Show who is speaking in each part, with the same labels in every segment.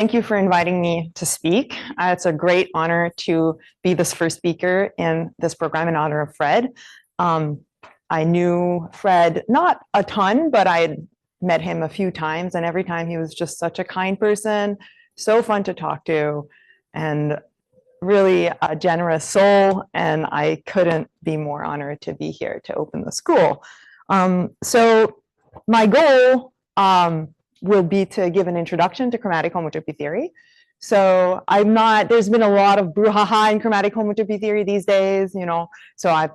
Speaker 1: Thank you for inviting me to speak. It's a great honor to be this first speaker in this program in honor of Fred. I knew Fred not a ton, but I had met him a few times, and every time he was just such a kind person, so fun to talk to, and really a generous soul, and I couldn't be more honored to be here to open the school. So my goal will be to give an introduction to chromatic homotopy theory. So there's been a lot of brouhaha in chromatic homotopy theory these days, so I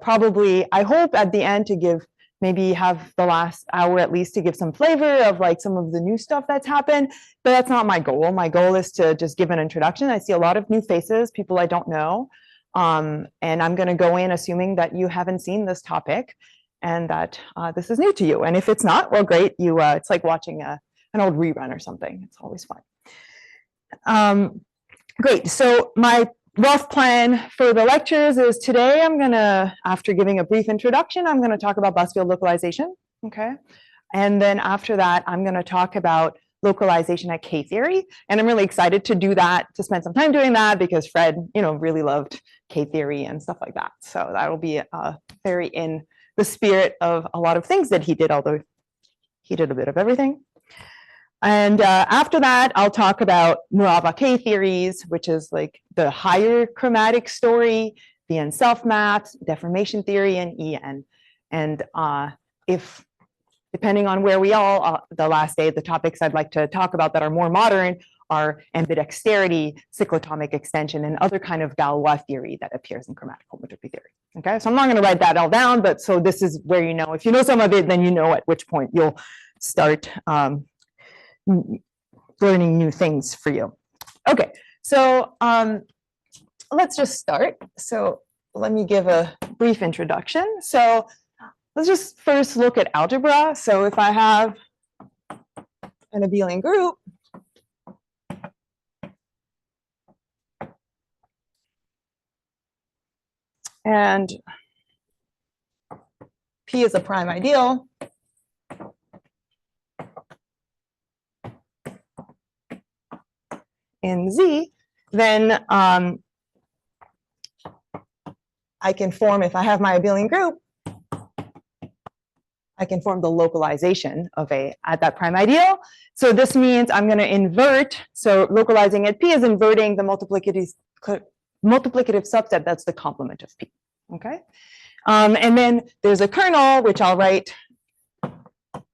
Speaker 1: hope at the end to maybe have the last hour at least to give some flavor of like some of the new stuff that's happened, but that's not my goal. My goal is to just give an introduction. I see a lot of new faces, people I don't know, and I'm gonna go in assuming that you haven't seen this topic and that this is new to you. And if it's not, well, great, it's like watching an old rerun or something. It's always fun. Great, so my rough plan for the lectures is today I'm gonna, after giving a brief introduction, I'm gonna talk about Bousfield localization, okay? And then after that, I'm gonna talk about localization at K-theory. And I'm really excited to do that, to spend some time doing that because Fred, really loved K-theory and stuff like that. So that'll be very in the spirit of a lot of things that he did, although he did a bit of everything. And after that, I'll talk about Murava K theories, which is like the higher chromatic story, the N self-maps, deformation theory, and EN. And depending on where we are, the last day, the topics I'd like to talk about that are more modern are ambidexterity, cyclotomic extension, and other kind of Galois theory that appears in chromatic homotopy theory. Okay, so I'm not going to write that all down, but so this is where if you know some of it, then you know at which point you'll start learning new things for you. Okay, so let's just start. So let me give a brief introduction. So let's just first look at algebra. So if I have an abelian group, and P is a prime ideal, in Z, then I can form, if I have my abelian group, I can form the localization of at that prime ideal. So this means I'm going to invert. So localizing at P is inverting the multiplicative subset that's the complement of P. Okay, and then there's a kernel which I'll write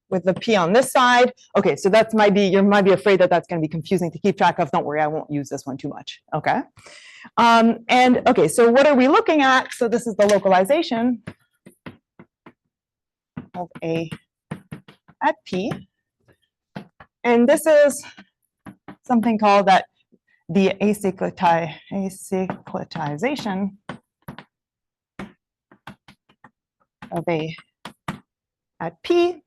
Speaker 1: with the P on this side. Okay, so you might be afraid that that's going to be confusing to keep track of. Don't worry, I won't use this one too much. Okay, and okay, so what are we looking at? So this is the localization of A at P, and this is something called the acyclotization of A at P.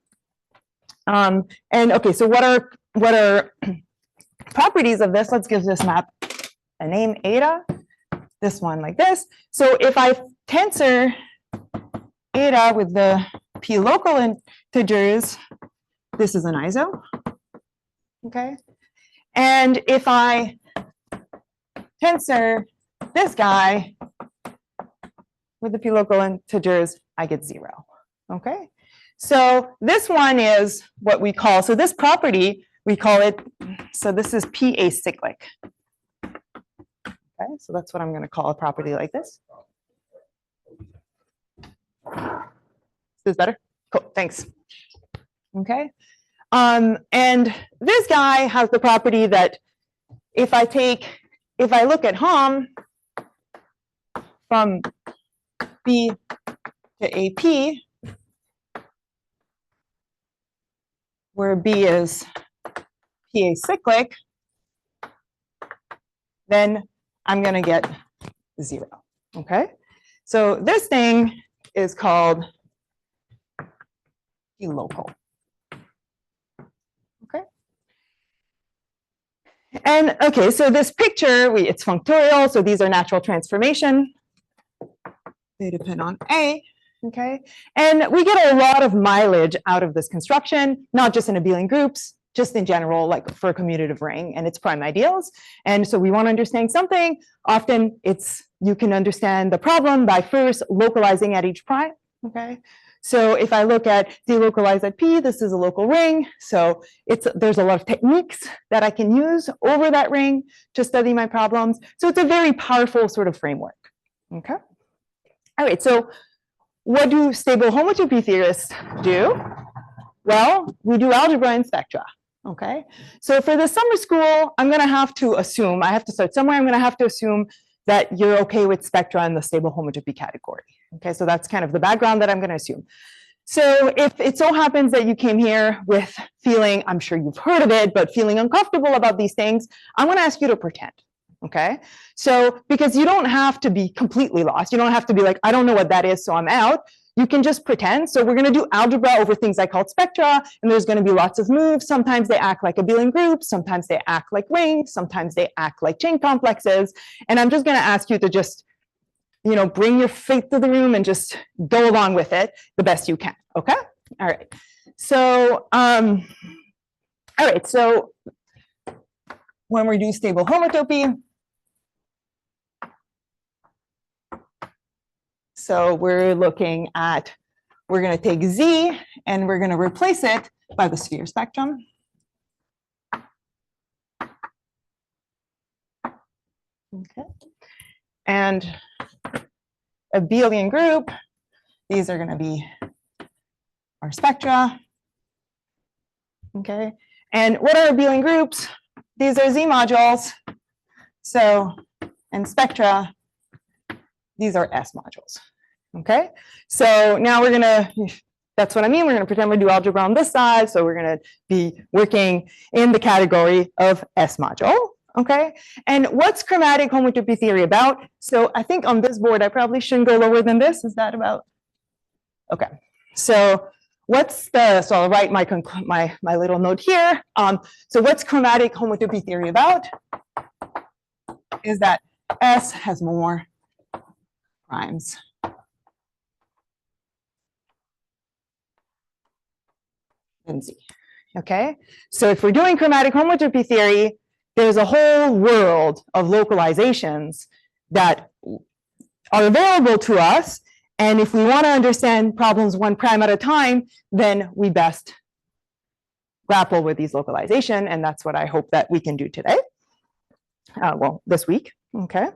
Speaker 1: And okay, so what are properties of this? Let's give this map a name, eta, this one like this. So if I tensor eta with the P local integers, this is an iso, okay? And if I tensor this guy with the P local integers, I get 0, okay? So this one is what we call, so this property, we call it, so this is P acyclic. Okay, so that's what I'm going to call a property like this. Is this better? Cool, thanks. Okay, and this guy has the property that if I look at Hom from B to AP, where B is P acyclic, then I'm going to get 0. Okay, so this thing is called P local. Okay, and okay, so this picture, it's functorial, so these are natural transformation. They depend on A. Okay, and we get a lot of mileage out of this construction, not just in abelian groups, just in general, like for a commutative ring and its prime ideals. And so we want to understand something. Often you can understand the problem by first localizing at each prime, okay? So if I look at delocalize at P, this is a local ring. So there's a lot of techniques that I can use over that ring to study my problems. So it's a very powerful sort of framework, okay? All right, so what do stable homotopy theorists do? Well, we do algebra and spectra, okay? So for the summer school, I'm gonna have to assume, I have to start somewhere, I'm gonna have to assume that you're okay with spectra in the stable homotopy category. Okay, so that's kind of the background that I'm going to assume. So if it so happens that you came here with feeling, I'm sure you've heard of it, but feeling uncomfortable about these things, I'm going to ask you to pretend. Okay, so because you don't have to be completely lost, you don't have to be like, I don't know what that is, so I'm out. You can just pretend. So we're going to do algebra over things I call spectra, and there's going to be lots of moves. Sometimes they act like abelian groups, sometimes they act like rings, sometimes they act like chain complexes. And I'm just going to ask you to just, you know, bring your faith to the room and just go along with it the best you can. Okay. All right. So, So when we do stable homotopy, so we're looking at, we're going to take Z and we're going to replace it by the sphere spectrum. Okay. And abelian group, these are going to be our spectra. Okay. And what are abelian groups? These are Z modules. So, and spectra, these are S modules. Okay. So now we're going to, that's what I mean. We're going to pretend we do algebra on this side. So we're going to be working in the category of S module. Okay. And what's chromatic homotopy theory about? So I think on this board, I probably shouldn't go lower than this. Is that about? Okay. So what's the, so I'll write my little note here. So what's chromatic homotopy theory about? Is that S has more primes. Than Z. Okay. So if we're doing chromatic homotopy theory, there's a whole world of localizations that are available to us. And if we want to understand problems one prime at a time, then we best grapple with these localization. And that's what I hope that we can do today. Well, this week. Okay.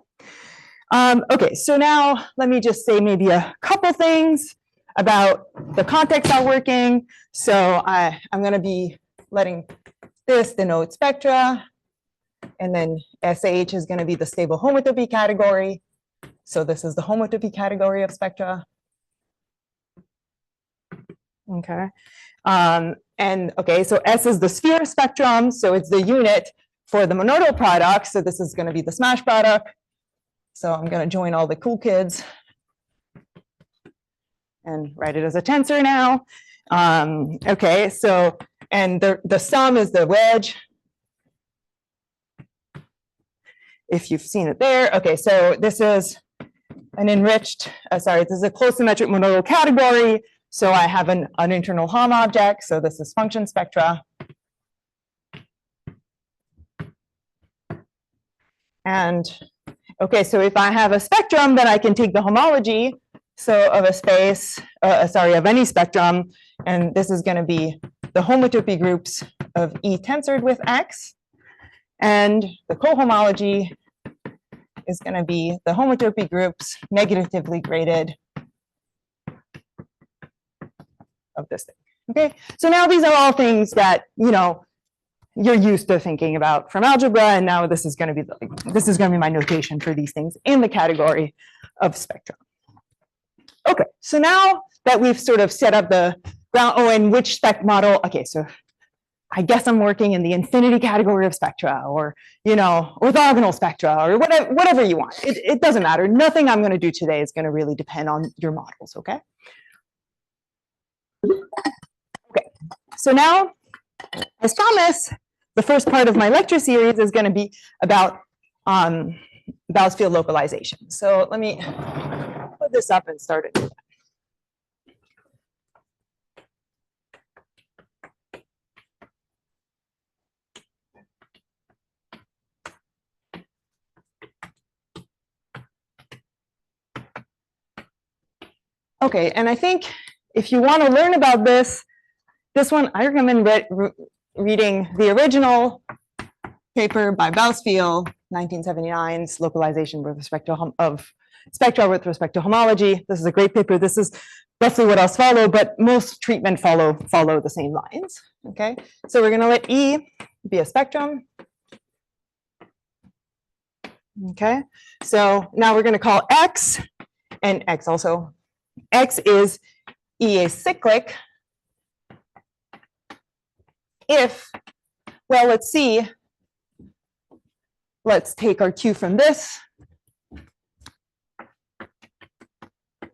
Speaker 1: Okay, so now let me just say maybe a couple things about the context I'm working. So I'm going to be letting this denote spectra. And then SH is going to be the stable homotopy category. So this is the homotopy category of spectra. Okay. And okay, so S is the sphere spectrum. So it's the unit for the monodal product. So this is going to be the smash product. So I'm going to join all the cool kids and write it as a tensor now. Okay, so, and the sum is the wedge. If you've seen it there. Okay, so this is an enriched, this is a close symmetric monodal category. So I have an internal Hom object. So this is function spectra. And okay, so if I have a spectrum, then I can take the homology, so of a space, of any spectrum, and this is going to be the homotopy groups of E tensored with X, and the cohomology is going to be the homotopy groups negatively graded of this thing. Okay, so now these are all things that, you know, you're used to thinking about from algebra, and now this is going to be my notation for these things in the category of spectrum. Okay, so now that we've sort of set up the ground, and which spec model, okay, so I guess I'm working in the infinity category of spectra, or, you know, orthogonal spectra, or whatever you want. It doesn't matter. Nothing I'm going to do today is going to really depend on your models, okay? Okay, so now, as promised, the first part of my lecture series is going to be about Bousfield localization. So let me put this up and start it. Okay, and I think if you want to learn about this one, I recommend reading the original paper by Bousfield, 1979's localization with respect to of spectra with respect to homology. This is a great paper. This is roughly what else follow, but most treatment follow the same lines. Okay, so we're going to let E be a spectrum. Okay, so now we're going to call X, and X also. X is E acyclic if, well, let's see. Let's take our cue from this.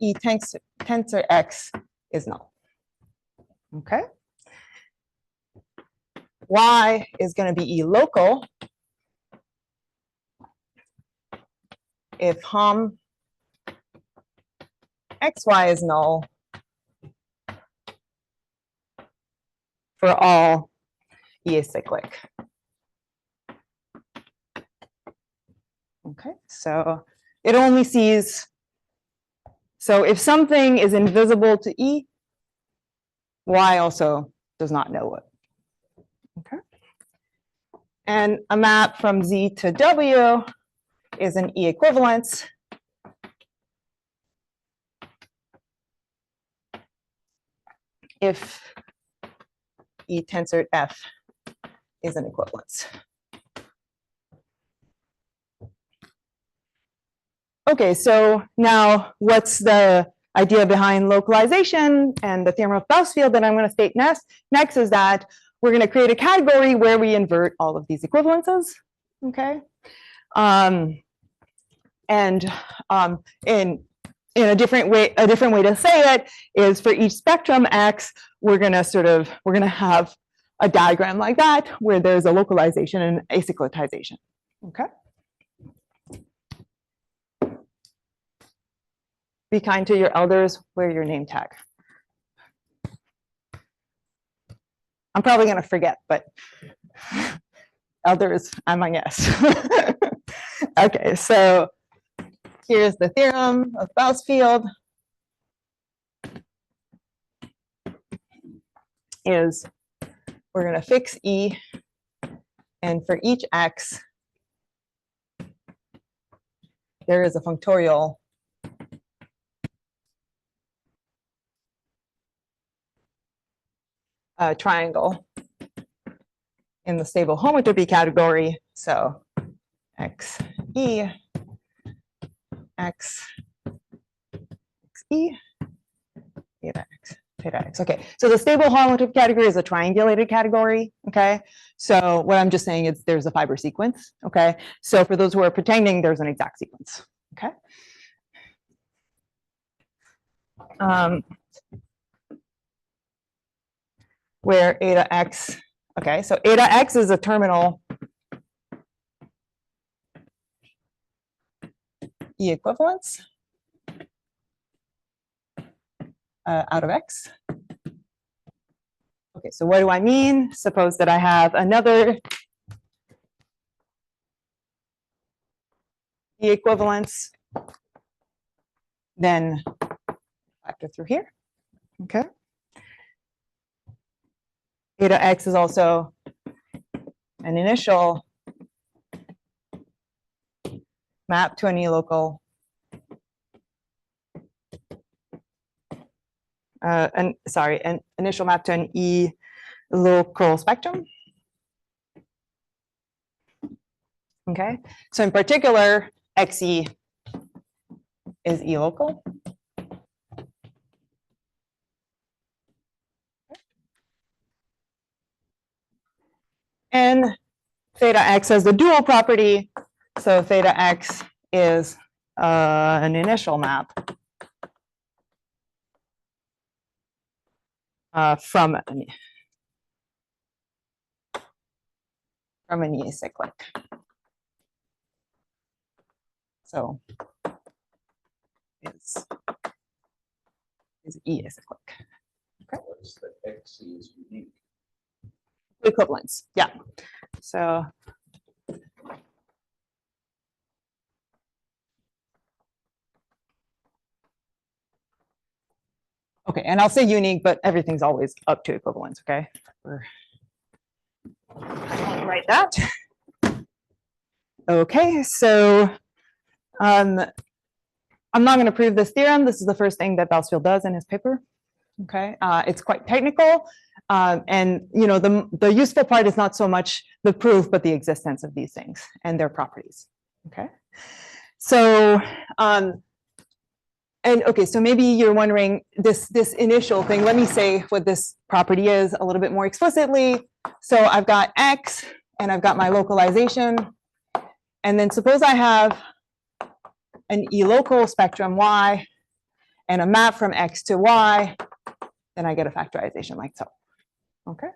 Speaker 1: E tensor X is null. Okay. Y is going to be E local if hom XY is null for all E acyclic. Okay, so it only sees, so if something is invisible to E, Y also does not know it. Okay. And a map from Z to W is an E equivalence. If E tensor F is an equivalence. Okay, so now what's the idea behind localization and the theorem of Bousfield that I'm going to state next is that we're going to create a category where we invert all of these equivalences. Okay, in a different way to say it is for each spectrum X, we're going to have a diagram like that where there's a localization and acyclization. Okay. Be kind to your elders, wear your name tag. I'm probably going to forget, but elders, I'm Agnès. Okay, so here's the theorem of Bousfield. Is we're going to fix E, and for each X, there is a functorial triangle in the stable homotopy category. So X E, X, X E, theta X, theta X. Okay, so the stable homotopy category is a triangulated category. Okay, so what I'm just saying is there's a fiber sequence. Okay, so for those who are pretending, there's an exact sequence. Okay. Where eta X, okay, so eta X is a terminal E equivalence out of X. Okay, so what do I mean? Suppose that I have another E equivalence, then factor through here. Okay. Eta X is also an initial map to an E local, an initial map to an E local spectrum. Okay, so in particular, XE is E local. And theta X has the dual property. So theta X is an initial map from an E cyclic. So is E cyclic. Okay.
Speaker 2: What's the XE is unique?
Speaker 1: Equivalence, yeah. So Okay, and I'll say unique, but everything's always up to equivalence, okay? I don't want to write that. Okay, so I'm not going to prove this theorem. This is the first thing that Bousfield does in his paper. Okay, it's quite technical, and you know the useful part is not so much the proof, but the existence of these things and their properties. Okay, so and okay, so maybe you're wondering this initial thing. Let me say what this property is a little bit more explicitly. So I've got X, and I've got my localization, and then suppose I have an E-local spectrum Y and a map from X to Y. Then I get a factorization like so. Okay,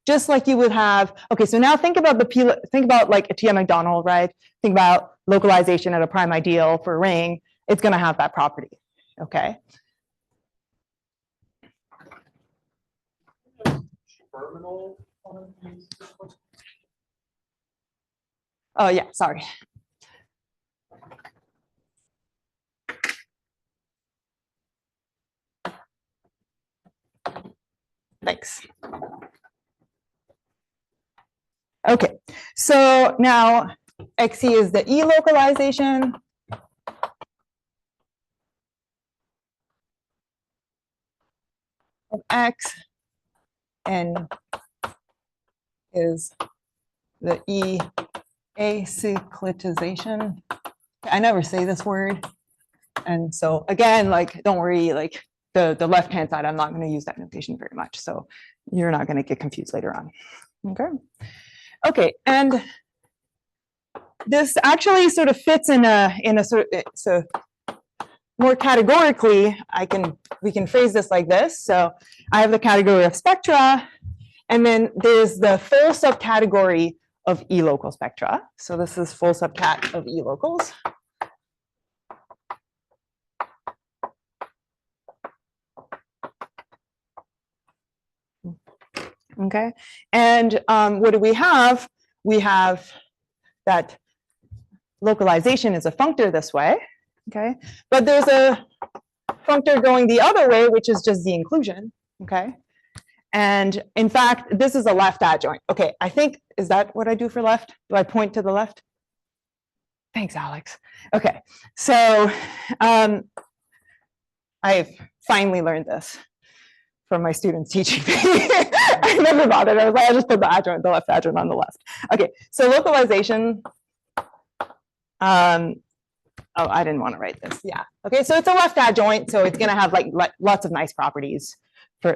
Speaker 1: just like you would have. Okay, so now think about like a T.M. McDonald, right? Think about localization at a prime ideal for a ring. It's going to have that property. Okay. Oh yeah, sorry. Thanks. Okay, so now XE is the E localization. Of X, and is the E acyclitization. I never say this word. And so again, like, don't worry, like the left-hand side, I'm not going to use that notation very much. So you're not going to get confused later on. Okay. Okay. And this actually sort of fits in a sort of, so more categorically, we can phrase this like this. So I have the category of spectra, and then there's the full subcategory of E-local spectra. So this is full subcat of E-locals. Okay, and what do we have? We have that localization is a functor this way. Okay, but there's a functor going the other way, which is just the inclusion. Okay, and in fact, this is a left adjoint. Okay, I think, is that what I do for left? Do I point to the left? Thanks, Alex. Okay, so I've finally learned this from my students teaching me. I never bothered. I was like, I just put the adjoint, the left adjoint on the left. Okay, so localization. Oh, I didn't want to write this. Yeah. Okay, so it's a left adjoint, so it's going to have like lots of nice properties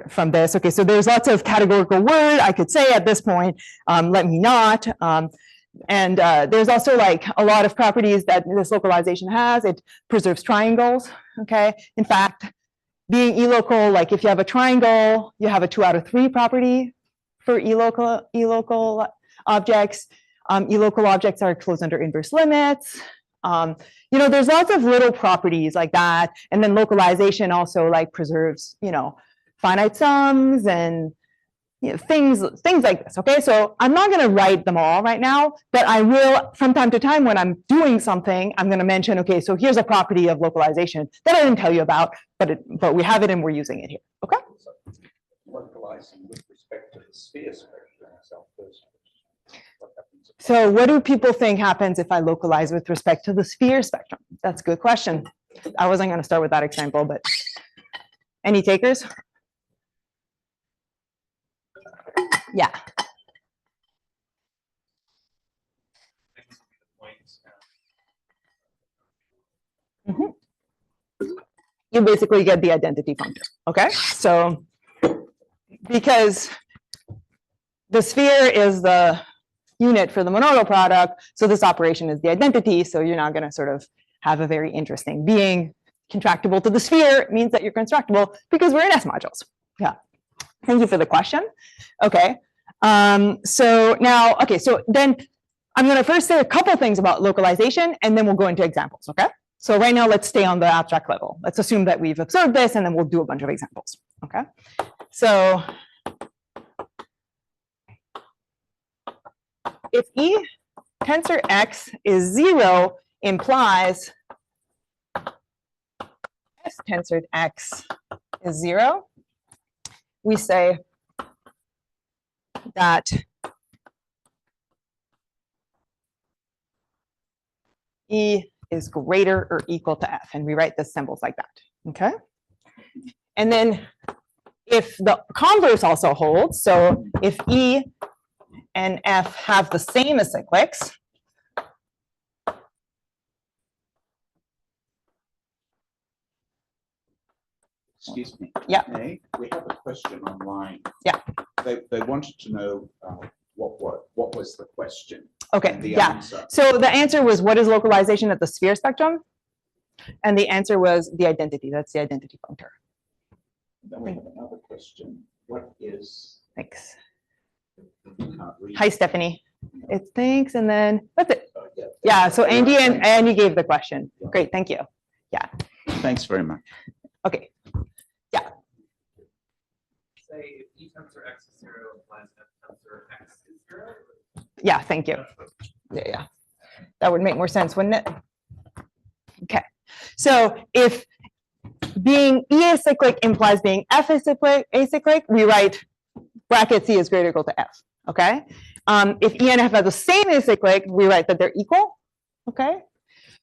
Speaker 1: from this. Okay, so there's lots of categorical word I could say at this point. Let me not. And there's also like a lot of properties that this localization has. It preserves triangles. Okay, in fact, being E-local, like if you have a triangle, you have a 2 out of 3 property for E-local objects. E-local objects are closed under inverse limits. You know, there's lots of little properties like that. And then localization also like preserves, you know, finite sums and you know, things like this. Okay, so I'm not going to write them all right now, but I will from time to time when I'm doing something, I'm going to mention, okay, so here's a property of localization that I didn't tell you about, but we have it and we're using it here. Okay.
Speaker 2: Localizing with respect to the sphere spectrum.
Speaker 1: So what do people think happens if I localize with respect to the sphere spectrum? That's a good question. I wasn't going to start with that example, but any takers? Yeah. You basically get the identity functor. Okay, so because the sphere is the unit for the monodal product, so this operation is the identity, so you're not going to sort of have a very interesting being contractible to the sphere means that you're constructible because we're in S modules. Yeah, thank you for the question. Okay, so now, okay, so then I'm going to first say a couple things about localization and then we'll go into examples. Okay, so right now let's stay on the abstract level. Let's assume that we've observed this and then we'll do a bunch of examples. Okay, so if E tensor X is 0 implies S tensored X is 0, we say that E is greater or equal to F, and we write the symbols like that, okay? And then if the converse also holds, so if E and F have the same acyclics,
Speaker 2: Excuse me.
Speaker 1: Yeah.
Speaker 2: Hey, we have a question online.
Speaker 1: Yeah.
Speaker 2: They wanted to know what was the question?
Speaker 1: Okay,
Speaker 2: And the
Speaker 1: yeah.
Speaker 2: answer.
Speaker 1: So the answer was, what is localization at the sphere spectrum? And the answer was the identity. That's the identity functor.
Speaker 2: Then we have another question. What is?
Speaker 1: Thanks.
Speaker 2: Can't read.
Speaker 1: Hi, Stephanie. It's thanks, and then that's it.
Speaker 2: Yeah.
Speaker 1: Yeah, so Andy gave the question. Great, thank you. Yeah,
Speaker 2: Thanks very much.
Speaker 1: okay.
Speaker 3: Say if E tensor X is 0 implies F tensor X is 0?
Speaker 1: Yeah, thank you. Yeah. That would make more sense, wouldn't it? Okay, so if being E acyclic implies being F acyclic, we write bracket C is greater or equal to F, okay? If E and F have the same acyclic, we write that they're equal, okay?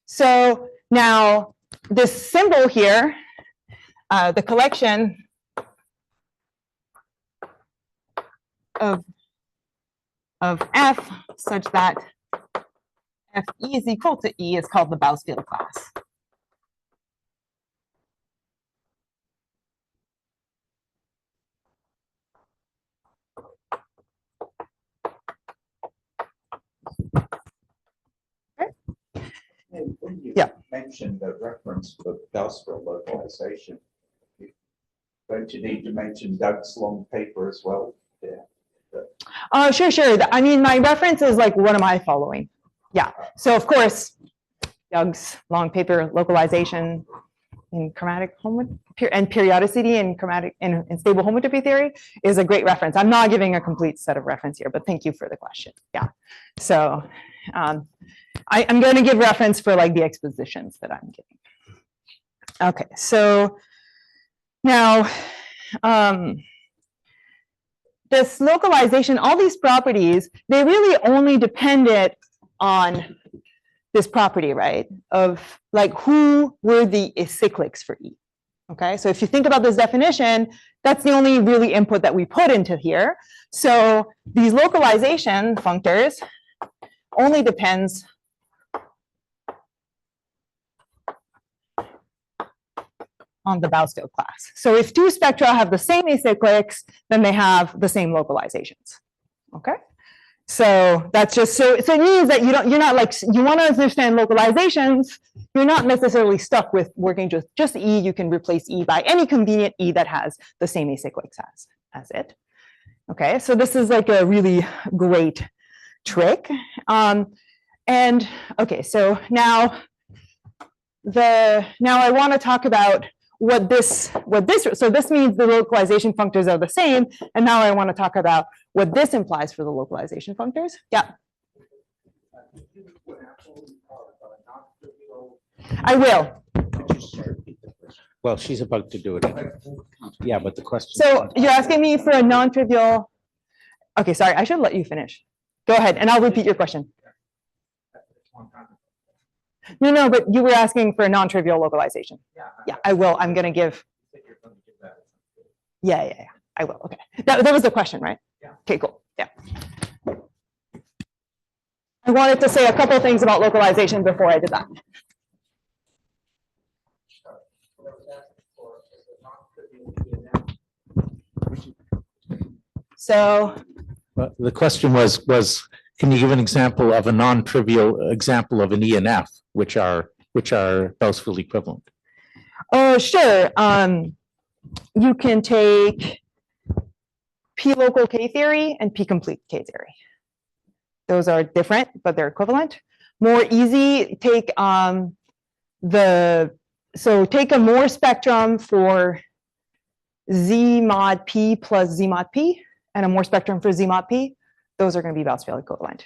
Speaker 1: So now this symbol here, the collection of F such that Fe is equal to E is called the Bousfield class.
Speaker 2: When you
Speaker 1: Yeah.
Speaker 2: mentioned the reference for Bousfield localization, don't you need to mention Doug's long paper as well? Yeah.
Speaker 1: Sure. I mean, my reference is like, what am I following? Yeah. So of course, Doug's long paper localization in chromatic and periodicity in chromatic and stable homotopy theory is a great reference. I'm not giving a complete set of reference here, but thank you for the question. Yeah. So I'm going to give reference for like the expositions that I'm giving. Okay. So now, this localization, all these properties, they really only depended on this property, right? Of like, who were the acyclics for E? Okay, so if you think about this definition, that's the only really input that we put into here. So these localization functors only depends on the Bousfield class. So if two spectra have the same acyclics, then they have the same localizations. Okay, so that's just so it means that you're not like, you want to understand localizations, you're not necessarily stuck with working just E. You can replace E by any convenient E that has the same acyclics as it. Okay, so this is like a really great trick. And okay, so now I want to talk about so this means the localization functors are the same, and now I want to talk about what this implies for the localization functors. Yeah. I will.
Speaker 4: Well, she's about to do it. Yeah, but the question.
Speaker 1: So you're asking me for a non-trivial. Okay, sorry, I should let you finish. Go ahead, and I'll repeat your question. No, but you were asking for a non-trivial localization. Yeah, I will. I'm going to give. Yeah, I will. Okay, that was the question, right?
Speaker 3: Yeah.
Speaker 1: Okay, cool. Yeah. I wanted to say a couple of things about localization before I did that. So.
Speaker 4: But the question was, can you give an example of a non-trivial example of an E and F, which are Bousfield equivalent?
Speaker 1: Oh, sure. You can take P local K theory and P complete K theory. Those are different, but they're equivalent. More easy, take take a Moore spectrum for Z mod P plus Z mod P, and a Moore spectrum for Z mod P. Those are going to be Bousfield equivalent.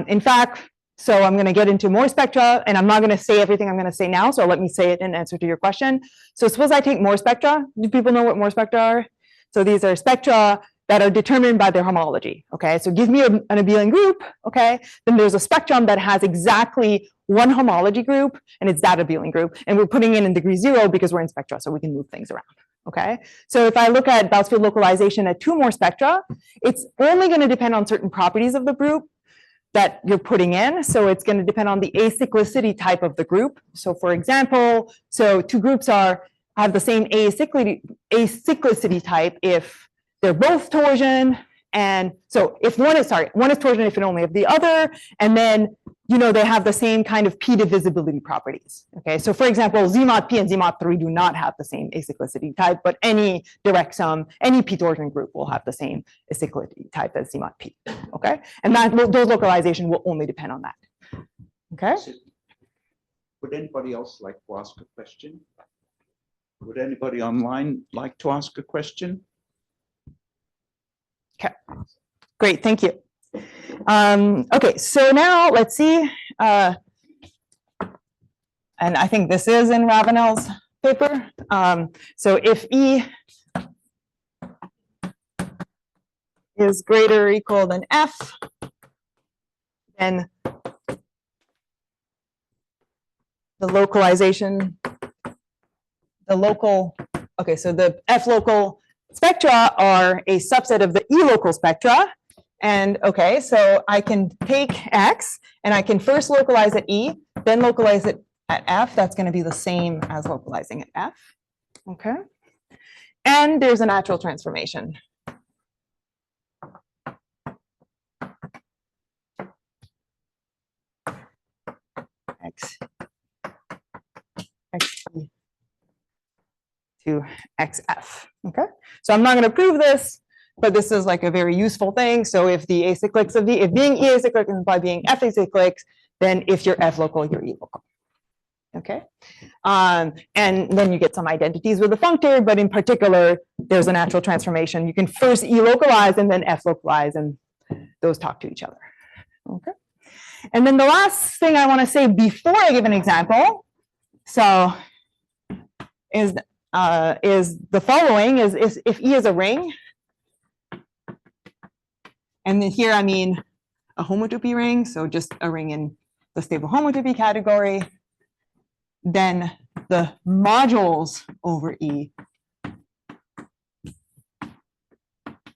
Speaker 1: In fact, So I'm going to get into more spectra, and I'm not going to say everything I'm going to say now. So let me say it in answer to your question. So suppose I take more spectra. Do people know what more spectra are? So these are spectra that are determined by their homology. Okay, so give me an abelian group. Okay, then there's a spectrum that has exactly one homology group, and it's that abelian group. And we're putting in degree 0 because we're in spectra, so we can move things around. Okay, so if I look at Bousfield localization at 2 more spectra, it's only going to depend on certain properties of the group that you're putting in. So it's going to depend on the acyclicity type of the group. So for example, so 2 groups have the same acyclicity type if they're both torsion. And so if one is torsion if and only if the other, and then, they have the same kind of p divisibility properties. Okay, so for example, Z mod p and Z mod 3 do not have the same acyclicity type, but any direct sum, any p torsion group will have the same acyclicity type as Z mod p. Okay, and those localization will only depend on that. Okay.
Speaker 2: Would anybody else like to ask a question? Would anybody online like to ask a question?
Speaker 1: Okay, great, thank you. Okay, so now let's see. And I think this is in Ravenel's paper. So if E is greater or equal than F, then the localization, okay, so the F local spectra are a subset of the E local spectra. And okay, so I can take X and I can first localize at E, then localize it at F. That's going to be the same as localizing at F. Okay. And there's a natural transformation. X to XF. Okay. So I'm not going to prove this, but this is like a very useful thing. So if the acyclics of if being E acyclic implies being F acyclics, then if you're F local, you're E local. Okay. And then you get some identities with the functor, but in particular, there's a natural transformation. You can first E localize and then F localize, and those talk to each other. Okay. And then the last thing I want to say before I give an example, so is the following: is if E is a ring. And then here, I mean a homotopy ring, so just a ring in the stable homotopy category. Then the modules over E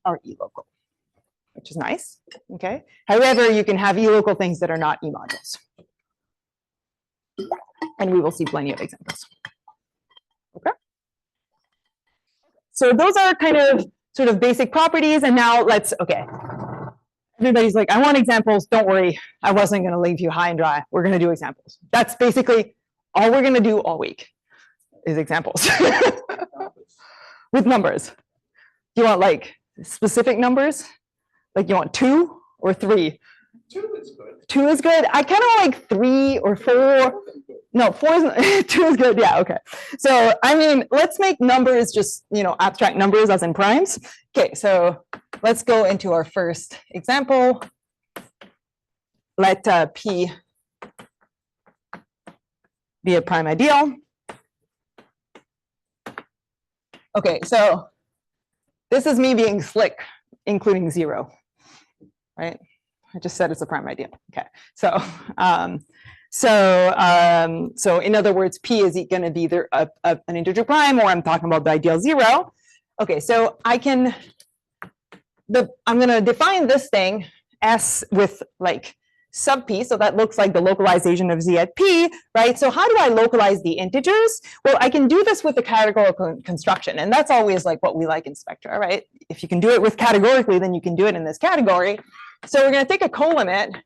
Speaker 1: are E local, which is nice. Okay. However, you can have E local things that are not E modules. And we will see plenty of examples. Okay. So those are kind of sort of basic properties. And now okay. Everybody's like, I want examples. Don't worry. I wasn't going to leave you high and dry. We're going to do examples. That's basically all we're going to do all week is examples with numbers. Do you want like specific numbers? Like you want 2 or 3?
Speaker 2: 2 is good.
Speaker 1: 2 is good. I kind of like 3 or 4. No, 4 is 2 is good. Yeah. Okay. So, I mean, let's make numbers just, abstract numbers as in primes. Okay. So let's go into our first example. Let P be a prime ideal. Okay. So this is me being slick, including 0, right? I just said it's a prime ideal. Okay. So, so in other words, P is going to be either an integer prime, or I'm talking about the ideal 0. Okay, so I'm going to define this thing S with like sub P, so that looks like the localization of Z at P, right? So how do I localize the integers? Well, I can do this with the categorical construction, and that's always like what we like in Spectra, right? If you can do it with categorically, then you can do it in this category. So we're going to take a colimit,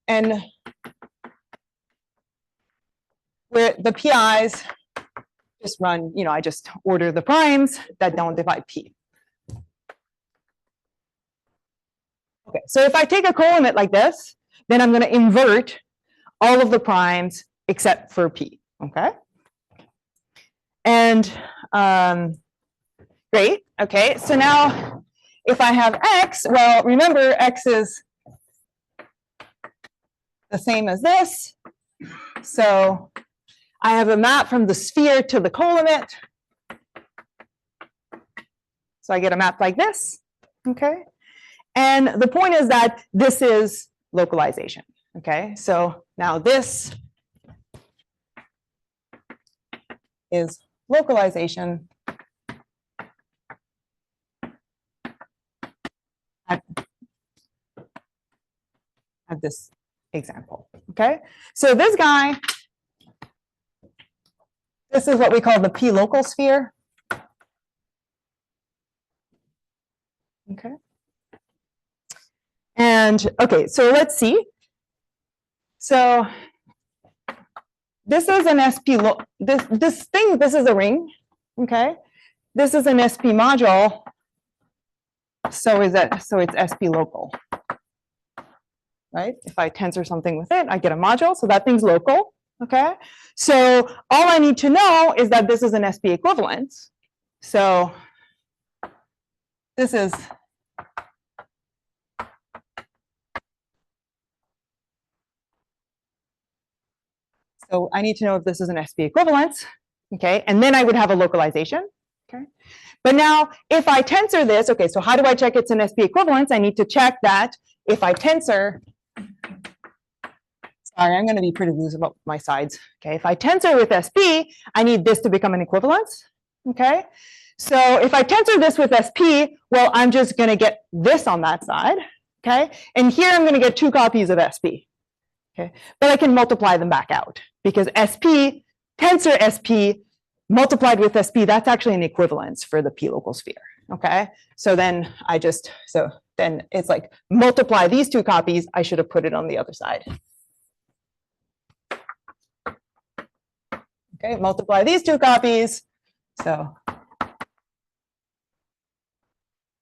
Speaker 1: and where the PIs just run, I just order the primes that don't divide P. Okay, so if I take a colimit like this, then I'm going to invert all of the primes except for P. Okay. And great. Okay, so now if I have X, well, remember X is the same as this. So I have a map from the sphere to the colimit. So I get a map like this, okay? And the point is that this is localization, okay? So now this is localization at this example, okay? So this guy, this is what we call the P local sphere. Okay. And okay, so let's see. So this is an SP, this is a ring, okay? This is an SP module. So it's SP local, right? If I tensor something with it, I get a module, so that thing's local, okay? So all I need to know is that this is an SP equivalence. So this is so I need to know if this is an SP equivalence, okay? And then I would have a localization, okay? But now if I tensor this, okay, so how do I check it's an SP equivalence? I need to check that if I tensor, sorry, I'm gonna be pretty loose about my sides, okay? If I tensor with SP, I need this to become an equivalence, okay? So if I tensor this with SP, well, I'm just gonna get this on that side, okay? And here I'm gonna get 2 copies of SP, okay? But I can multiply them back out because SP, tensor SP multiplied with SP, that's actually an equivalence for the P local sphere, okay? So then then it's like multiply these 2 copies, I should have put it on the other side. Okay, multiply these 2 copies, so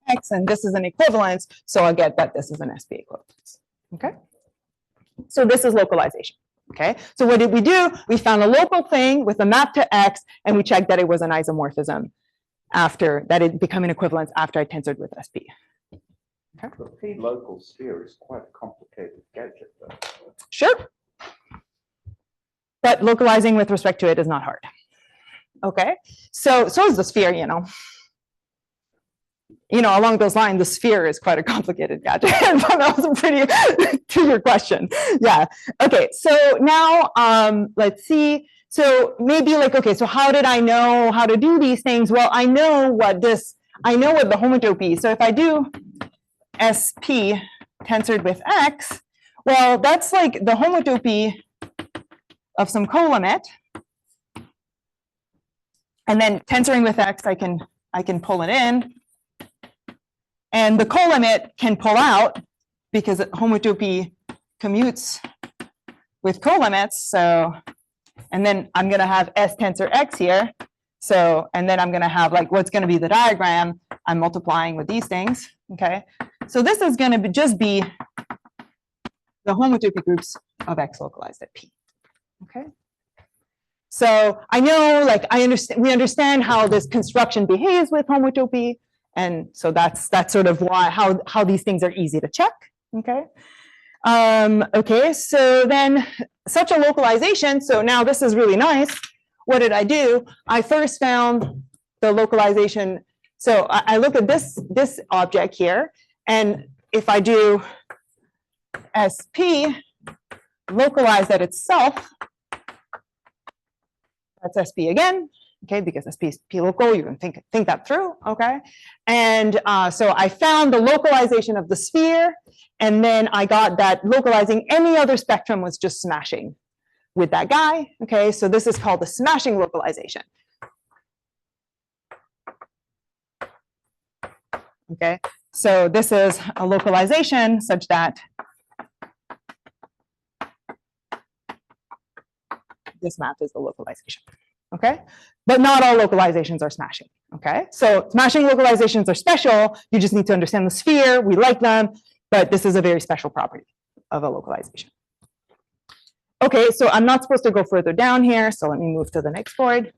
Speaker 1: X, and this is an equivalence, so I'll get that this is an SP equivalence, okay? So this is localization, okay? So what did we do? We found a local thing with a map to X, and we checked that it was an isomorphism after, that it became an equivalence after I tensored with SP. Okay.
Speaker 2: The P local sphere is quite a complicated gadget, though.
Speaker 1: Sure. But localizing with respect to it is not hard. Okay, so is the sphere, you know, along those lines, the sphere is quite a complicated gadget. That was a pretty to your question. Yeah. Okay. So now let's see. So maybe like, okay, so how did I know how to do these things? Well, I know what the homotopy. So if I do SP tensored with X, well, that's like the homotopy of some colimit. And then tensoring with X, I can pull it in. And the colimit can pull out because homotopy commutes with colimits. So, and then I'm going to have S tensor X here. So, and then I'm going to have like what's going to be the diagram. I'm multiplying with these things. Okay. So this is going to just be the homotopy groups of X localized at P. Okay. So I know, like, we understand how this construction behaves with homotopy. And so that's sort of why, how these things are easy to check, okay? Okay, so then such a localization, so now this is really nice. What did I do? I first found the localization. So I look at this object here, and if I do SP localized at itself, that's SP again. Okay, because SP is P local, you can think that through, okay? And so I found the localization of the sphere, and then I got that localizing any other spectrum was just smashing with that guy, okay? So this is called the smashing localization. Okay, so this is a localization such that this map is the localization. Okay, but not all localizations are smashing. Okay, so smashing localizations are special. You just need to understand the sphere. We like them, but this is a very special property of a localization. Okay, so I'm not supposed to go further down here, so let me move to the next board.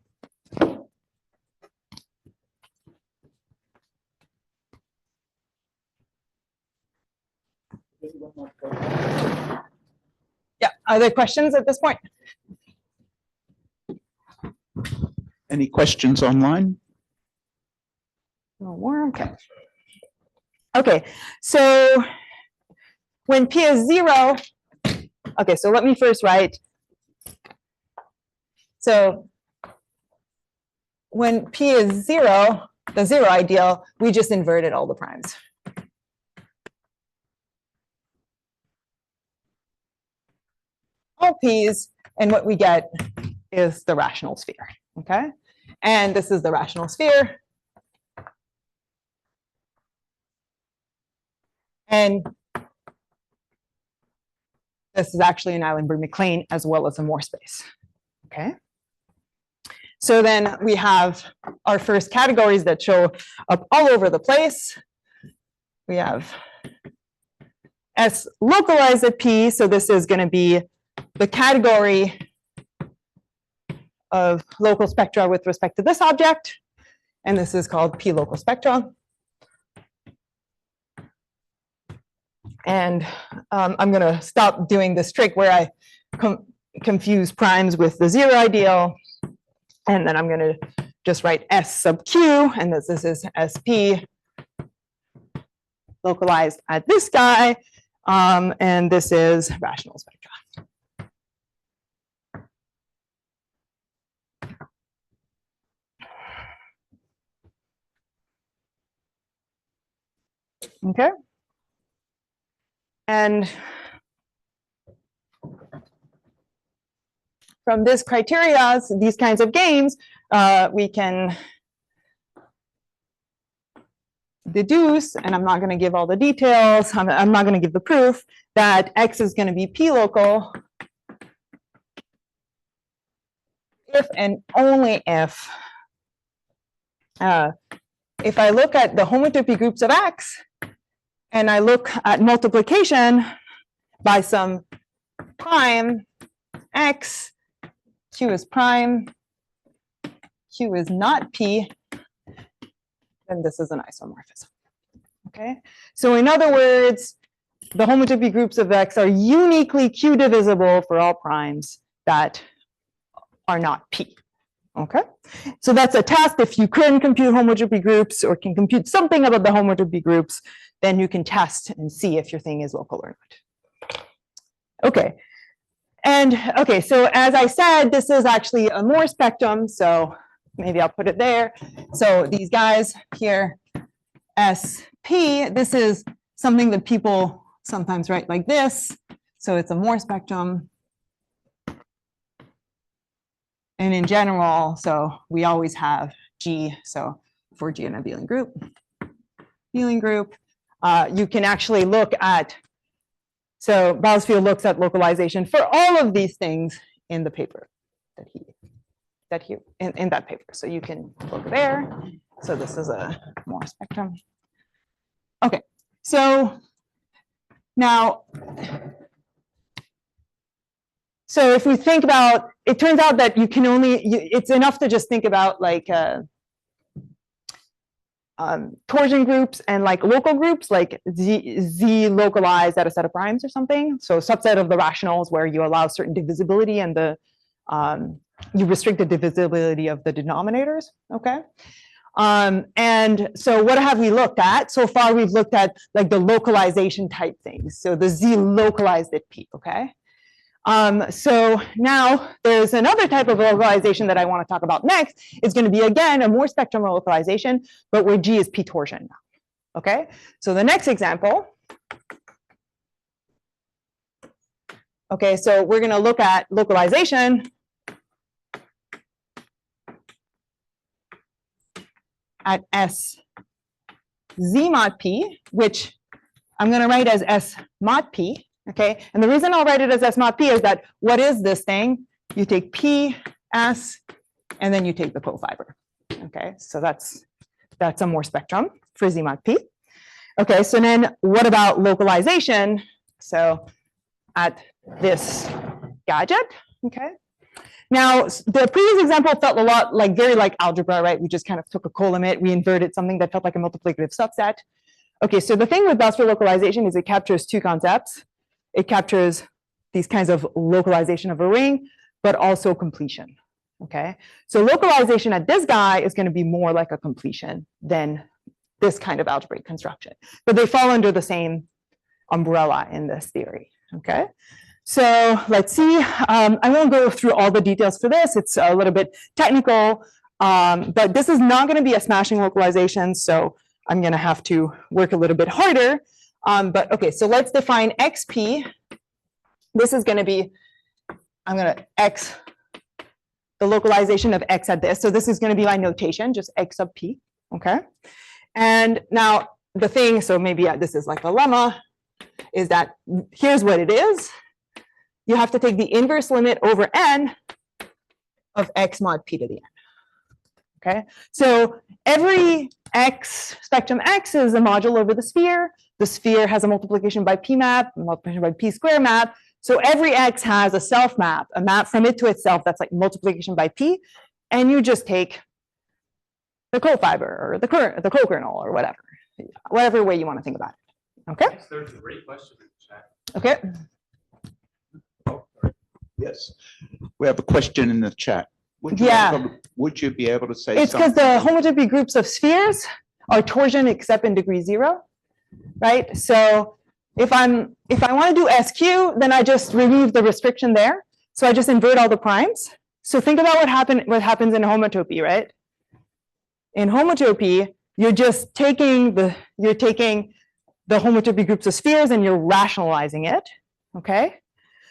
Speaker 1: Yeah. other questions at this point?
Speaker 2: Any questions online?
Speaker 1: No more, okay. Okay, so when P is 0, okay, so let me first write. So when P is 0, the 0 ideal, we just inverted all the primes. All P's, and what we get is the rational sphere, okay? And this is the rational sphere. And this is actually an Eilenberg-MacLane as well as a Moore space, okay? So then we have our first categories that show up all over the place. We have S localized at P, so this is going to be the category of local spectra with respect to this object, and this is called P local spectra. And I'm going to stop doing this trick where I confuse primes with the 0 ideal, and then I'm going to just write S sub Q, and this is SP localized at this guy, and this is rational spectra. Okay. And from this criteria, these kinds of games, we can deduce, and I'm not going to give all the details, I'm not going to give the proof, that X is going to be P local if and only if I look at the homotopy groups of X, and I look at multiplication by some prime X, Q is prime, Q is not P, then this is an isomorphism. Okay, so in other words, the homotopy groups of X are uniquely Q divisible for all primes that are not P. Okay, so that's a test. If you can compute homotopy groups or can compute something about the homotopy groups, then you can test and see if your thing is local or not. Okay, and okay, so as I said, this is actually a Moore spectrum, so maybe I'll put it there. So these guys here, SP, this is something that people sometimes write like this. So it's a Moore spectrum. And in general, so we always have G, so for G in a abelian group, you can actually look at, so Bousfield looks at localization for all of these things in the paper that he in that paper. So you can look there. So this is a Moore spectrum. Okay, so now, so if we think about, it turns out that you can only, it's enough to just think about like torsion groups and like local groups, like Z localized at a set of primes or something. So subset of the rationals where you allow certain divisibility and the, you restrict the divisibility of the denominators, okay? And so what have we looked at? So far we've looked at like the localization type things. So the Z localized at P, okay? So now there's another type of localization that I want to talk about next. It's going to be, again, a Moore spectrum localization, but where G is P torsion now. Okay, so the next example. Okay, so we're going to look at localization at S Z mod P, which I'm going to write as S mod P. Okay, and the reason I'll write it as S mod P is that what is this thing? You take P, S, and then you take the cofiber. Okay, so that's a Moore spectrum for Z mod P. Okay, so then what about localization? So at this gadget, okay. Now, the previous example felt a lot like, very like algebra, right? We just kind of took a colimit, we inverted something that felt like a multiplicative subset. Okay, so the thing with Bousfield localization is it captures two concepts. It captures these kinds of localization of a ring, but also completion. Okay, so localization at this guy is going to be more like a completion than this kind of algebraic construction, but they fall under the same umbrella in this theory. Okay, so let's see. I won't go through all the details for this. It's a little bit technical, but this is not going to be a smashing localization, so I'm going to have to work a little bit harder. But okay, so let's define xp. This is going to be, I'm going to x, the localization of x at this. So this is going to be my notation, just x sub p. Okay. And now the thing, so maybe this is like a lemma, is that here's what it is. You have to take the inverse limit over n of x mod p to the n. Okay. So every x, spectrum x is a module over the sphere. The sphere has a multiplication by p map, a multiplication by p square map. So every x has a self map, a map from it to itself that's like multiplication by p, and you just take the cofiber or the co-kernel or whatever way you want to think about it. Okay.
Speaker 3: Yes, there's a great question in the chat.
Speaker 1: Okay.
Speaker 2: Yes, we have a question in the chat. Would you be able to say
Speaker 1: it's because the homotopy groups of spheres are torsion except in degree 0, right? So if I want to do SQ, then I just remove the restriction there. So I just invert all the primes. So think about what happens in homotopy, right? In homotopy, you're just taking the homotopy groups of spheres and you're rationalizing it. Okay.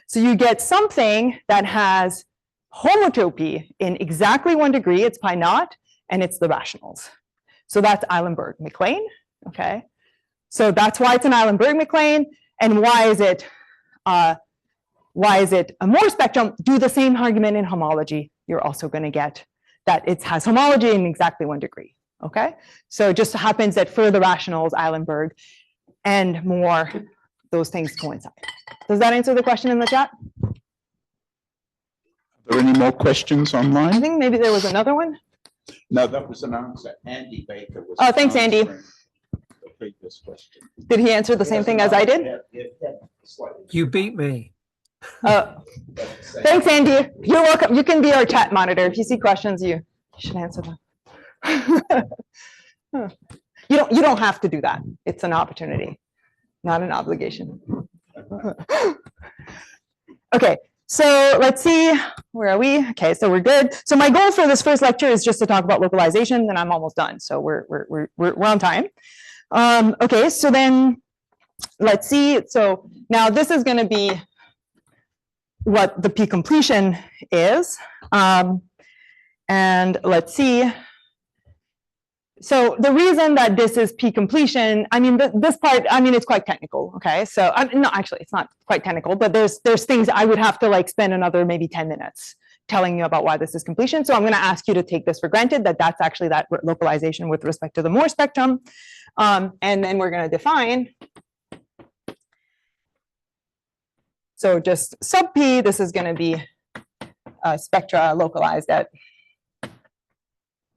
Speaker 1: So you get something that has homotopy in exactly 1 degree, it's pi naught, and it's the rationals. So that's Eilenberg-MacLane. Okay. So that's why it's an Eilenberg-MacLane. And why is it a Moore spectrum? Do the same argument in homology. You're also going to get that it has homology in exactly 1 degree. Okay. So it just happens that for the rationals, Eilenberg and Moore, those things coincide. Does that answer the question in the chat?
Speaker 2: Are there any more questions online?
Speaker 1: I think maybe there was another one.
Speaker 2: No, that was an answer. Andy Baker was.
Speaker 1: Oh, thanks, Andy.
Speaker 2: answering the previous question.
Speaker 1: Did he answer the same thing as I did?
Speaker 2: Yeah, slightly.
Speaker 5: You beat me.
Speaker 1: Thanks, Andy. You're welcome. You can be our chat monitor. If you see questions, you should answer them. You don't have to do that. It's an opportunity, not an obligation. Okay, so let's see. Where are we? Okay, so we're good. So my goal for this first lecture is just to talk about localization, and I'm almost done. So we're on time. Okay, so then let's see. So now this is going to be what the P completion is. And let's see. So the reason that this is P completion, I mean, this part, I mean, it's quite technical. Okay, so no, actually, it's not quite technical, but there's things I would have to like spend another maybe 10 minutes telling you about why this is completion. So I'm going to ask you to take this for granted that that's actually that localization with respect to the Moore spectrum. And then we're going to define. So just sub P, this is going to be spectra localized at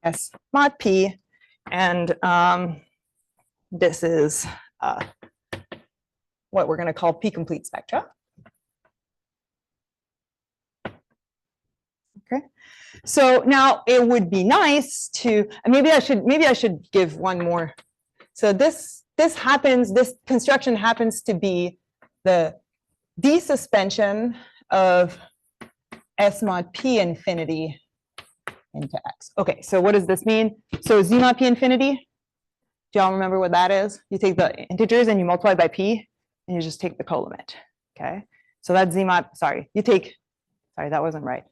Speaker 1: S mod P. And this is what we're going to call P-complete spectra. Okay, so now it would be nice to, and maybe I should give one more. So this construction happens to be the desuspension of S mod P infinity into X. Okay, so what does this mean? So Z mod P infinity, do y'all remember what that is? You take the integers and you multiply by P and you just take the colimit. Okay, so that's Z mod, sorry, that wasn't right.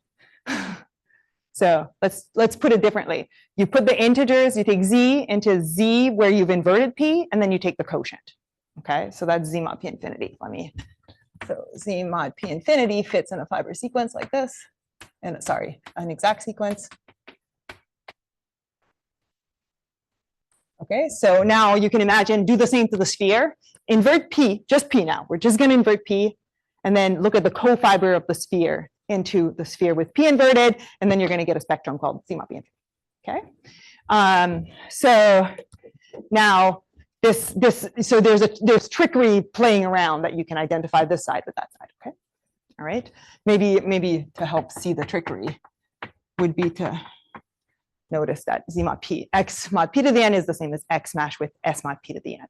Speaker 1: So let's put it differently. You put the integers, you take Z into Z where you've inverted P, and then you take the quotient. Okay, so that's Z mod P infinity. So Z mod P infinity fits in a fiber sequence like this, and sorry, an exact sequence. Okay, so now you can imagine, do the same to the sphere, invert P, just P now. We're just going to invert P, and then look at the cofiber of the sphere into the sphere with P inverted, and then you're going to get a spectrum called Z mod P infinity. Okay, so now so there's trickery playing around that you can identify this side with that side. Okay, All right, maybe to help see the trickery would be to notice that Z mod P, X mod P to the N is the same as X smash with S mod P to the N.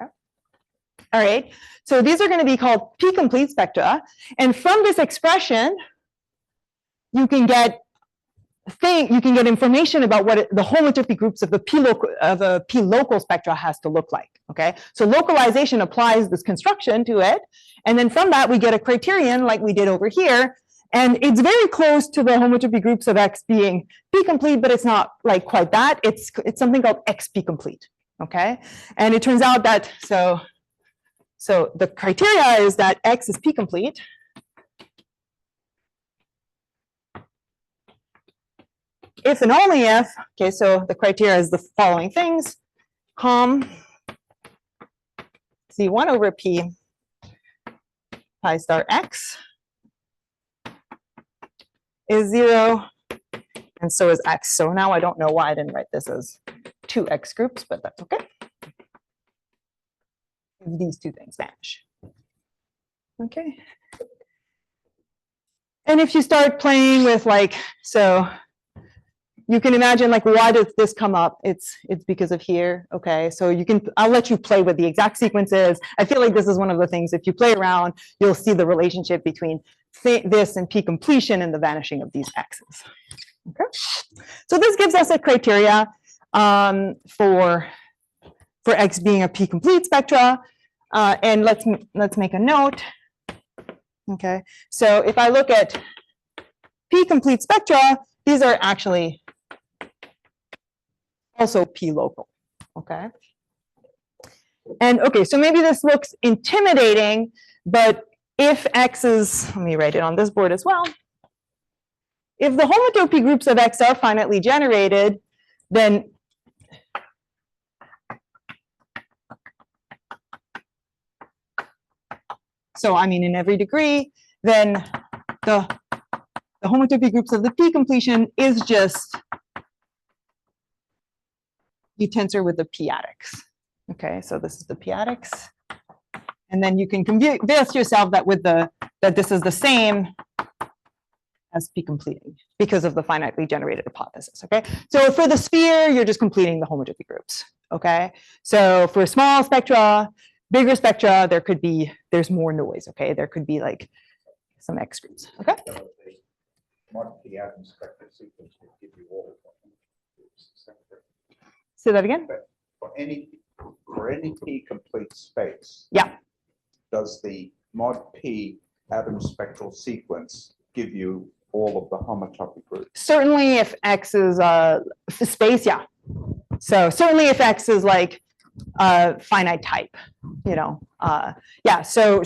Speaker 1: Okay. All right, so these are going to be called P-complete spectra. And from this expression, you can get information about what the homotopy groups of the P local spectra has to look like. Okay, so localization applies this construction to it, and then from that we get a criterion like we did over here, and it's very close to the homotopy groups of X being P complete, but it's not like quite that. It's something called X P complete. Okay, and it turns out that so the criteria is that X is P complete. If and only if, okay, so the criteria is the following things: com Z1 over P pi star X is 0, and so is X. So now I don't know why I didn't write this as 2 X groups, but that's okay. These two things vanish. Okay. And if you start playing with like, so you can imagine like, why does this come up? It's because of here. Okay, so I'll let you play with the exact sequences. I feel like this is one of the things, if you play around, you'll see the relationship between this and P completion and the vanishing of these X's. Okay, so this gives us a criteria for X being a P complete spectra. And let's make a note. Okay, so if I look at P complete spectra, these are actually also P local. Okay, and okay, so maybe this looks intimidating, but if X is, let me write it on this board as well. If the homotopy groups of X are finitely generated, then so I mean in every degree, then the homotopy groups of the P completion is just you tensor with the p-adics. Okay, so this is the p-adics, and then you can convince yourself that that this is the same as P completing because of the finitely generated hypothesis. Okay, so for the sphere, you're just completing the homotopy groups. Okay, so for small spectra, bigger spectra, there's more noise. Okay, there could be like some X groups. Okay.
Speaker 2: Mod P atom spectral sequence will give you all of them.
Speaker 1: Say that again.
Speaker 2: But for any P complete space,
Speaker 1: yeah,
Speaker 2: does the mod P atom spectral sequence give you all of the homotopy groups? Certainly, if X is space, yeah. So certainly, if X is like finite type, yeah. So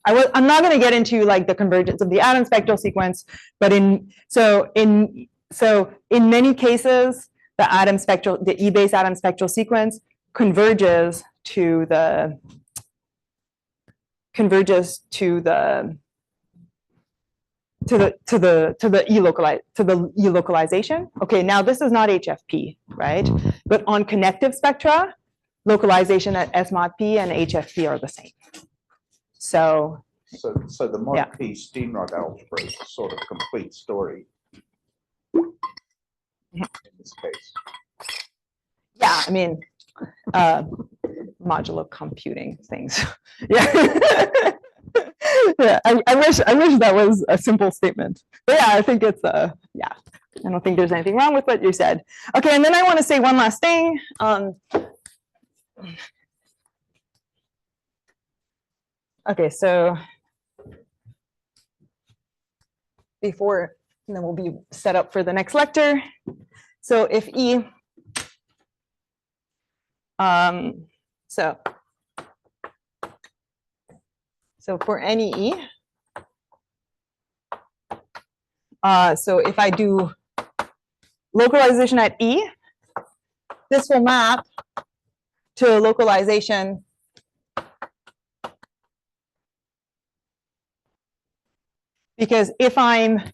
Speaker 2: I'm not going to get into like the convergence of the atom spectral sequence, but in many cases, the E-base atom spectral sequence converges to the E localization. Okay, now this is not HFP, right? But on connective spectra, localization at S mod P and HFP are the same. So the mod P Steenrod algebra is a sort of complete story in this case. Yeah, I mean, modulo computing things. Yeah. Yeah, I wish that was a simple statement. But yeah, I think it's yeah. I don't think there's anything wrong with what you said. Okay, and then I want to say one last thing. Okay, so before, and then we'll be set up for the next lecture. So if E, so for any E, so if I do localization at E, this will map to localization because if I'm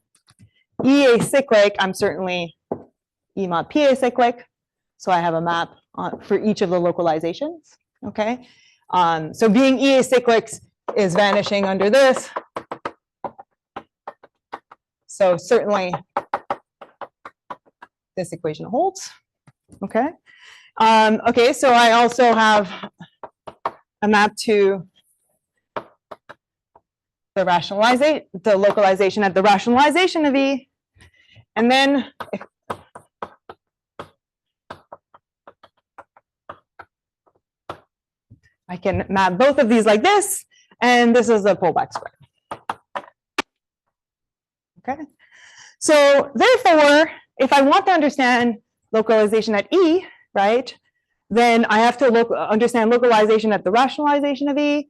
Speaker 2: E acyclic, I'm certainly E mod P acyclic. So I have a map for each of the localizations. Okay. So being E acyclic is vanishing under this.
Speaker 1: So certainly this equation holds. Okay. Okay, so I also have a map to the localization at the rationalization of E. And then I can map both of these like this, and this is a pullback square. Okay. So therefore, if I want to understand localization at E, right, then I have to understand localization at the rationalization of E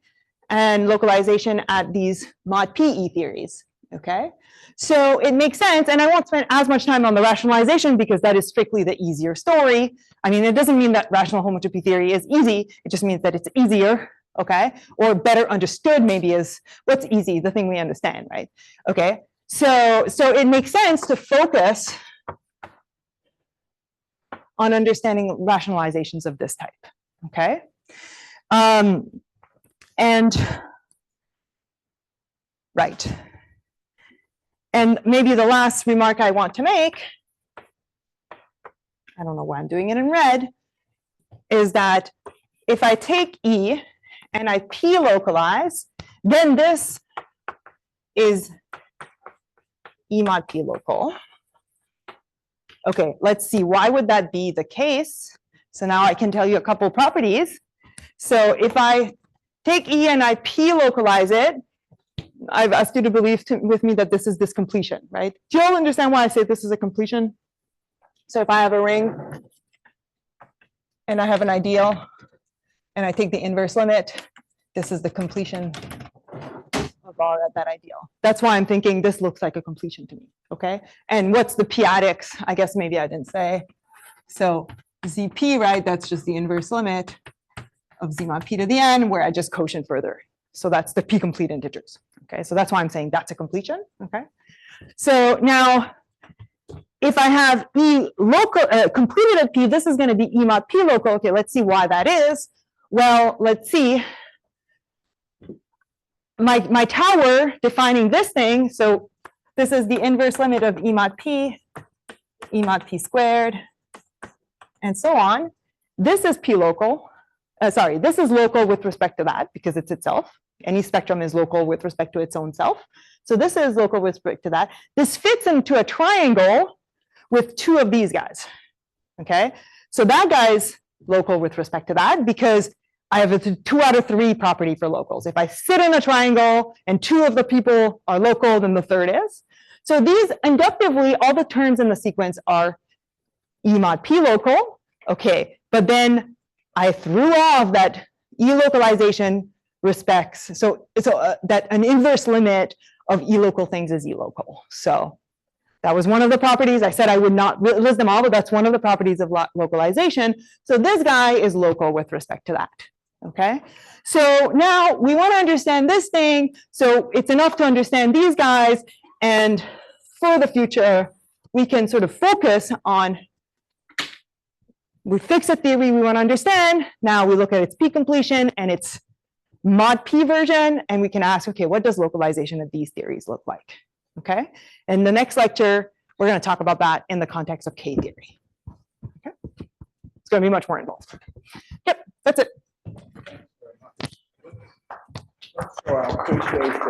Speaker 1: and localization at these mod PE theories. Okay. So it makes sense, and I won't spend as much time on the rationalization because that is strictly the easier story. I mean, it doesn't mean that rational homotopy theory is easy. It just means that it's easier, okay, or better understood maybe is what's easy, the thing we understand, right? Okay, so it makes sense to focus on understanding rationalizations of this type, okay? And right. And maybe the last remark I want to make, I don't know why I'm doing it in red, is that if I take E and I P localize, then this is E mod P local. Okay, let's see, why would that be the case? So now I can tell you a couple properties. So if I take E and I P localize it, I've asked you to believe with me that this is this completion, right? Do you all understand why I say this is a completion? So if I have a ring and I have an ideal and I take the inverse limit, this is the completion of that ideal. That's why I'm thinking this looks like a completion to me, okay? And what's the p-adics? I guess maybe I didn't say. So ZP, right, that's just the inverse limit of Z mod P to the N, where I just quotient further. So that's the P complete integers. Okay, so that's why I'm saying that's a completion. Okay, so now if I have E local completed of P, this is going to be E mod P local. Okay, let's see why that is. Well, let's see. My tower defining this thing. So this is the inverse limit of E mod P squared, and so on. This is P local. Sorry, this is local with respect to that because it's itself. Any spectrum is local with respect to its own self. So this is local with respect to that. This fits into a triangle with two of these guys. Okay, so that guy's local with respect to that because I have a 2 out of 3 property for locals. If I sit in a triangle and 2 of the people are local, then the third is. So these inductively, all the terms in the sequence are E mod P local. Okay, but then I threw off that E localization respects, so that an inverse limit of E local things is E local. So that was one of the properties. I said I would not list them all, but that's one of the properties of localization. So this guy is local with respect to that. Okay, so now we want to understand this thing. So it's enough to understand these guys, and for the future, we can sort of focus on. We fix a theory we want to understand. Now we look at its P completion and its mod P version, and we can ask, okay, what does localization of these theories look like? Okay, in the next lecture, we're going to talk about that in the context of K theory. Okay, it's going to be much more involved. Yep, that's it.
Speaker 2: Well, appreciate that.